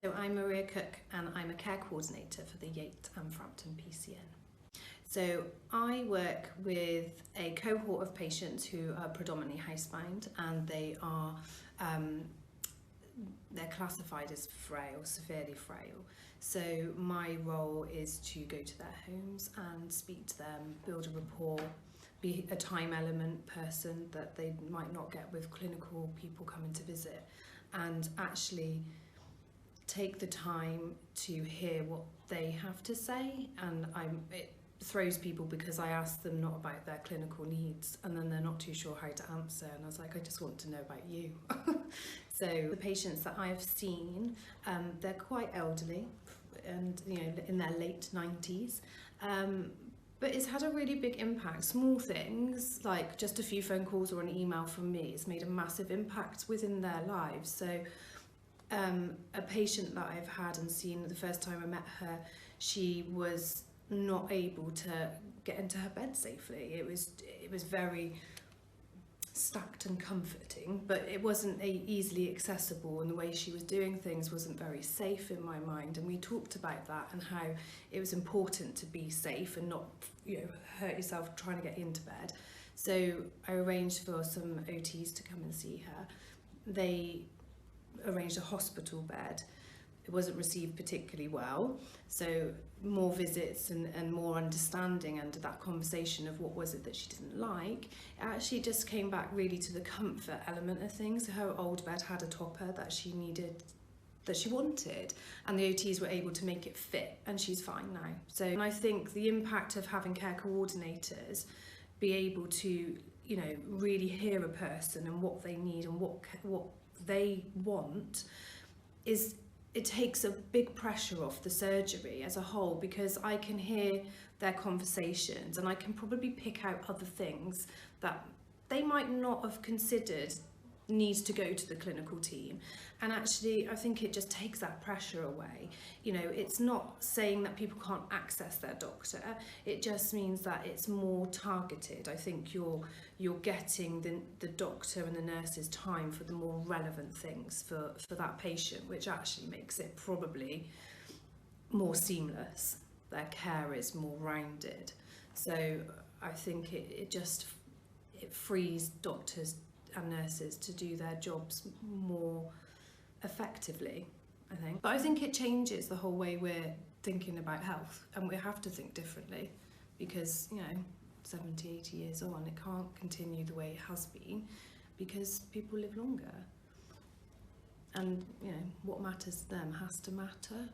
So I'm Maria Cook and I'm a care coordinator for the Yate and Frampton PCN. So I work with a cohort of patients who are predominantly housebound, and they're classified as frail, severely frail. So my role is to go to their homes and speak to them, build a rapport, be a time element person that they might not get with clinical people coming to visit, and actually take the time to hear what they have to say. And it throws people because I ask them not about their clinical needs and then they're not too sure how to answer, and I was like, I just want to know about you. So the patients that I've seen, they're quite elderly and in their late 90s, but it's had a really big impact. Small things like just a few phone calls or an email from me, it's made a massive impact within their lives. So a patient that I've had and seen the first time I met her, she was not able to get into her bed safely. It was very stacked and comforting, but it wasn't easily accessible, and the way she was doing things wasn't very safe in my mind. And we talked about that and how it was important to be safe and not hurt yourself trying to get into bed. So I arranged for some OTs to come and see her. They arranged a hospital bed. It wasn't received particularly well, so more visits and more understanding and that conversation of what was it that she didn't like. It actually just came back really to the comfort element of things. Her old bed had a topper that she needed, that she wanted, and the OTs were able to make it fit, and she's fine now. So, and I think the impact of having care coordinators be able to really hear a person and what they need and what they want is, it takes a big pressure off the surgery as a whole, because I can hear their conversations and I can probably pick out other things that they might not have considered needs to go to the clinical team. And actually I think it just takes that pressure away. It's not saying that people can't access their doctor, it just means that it's more targeted. I think you're getting the doctor and the nurse's time for the more relevant things for that patient, which actually makes it probably more seamless. Their care is more rounded. So I think it frees doctors and nurses to do their jobs more effectively, I think. But I think it changes the whole way we're thinking about health, and we have to think differently, because 70, 80 years on, it can't continue the way it has been, because people live longer, and what matters to them has to matter.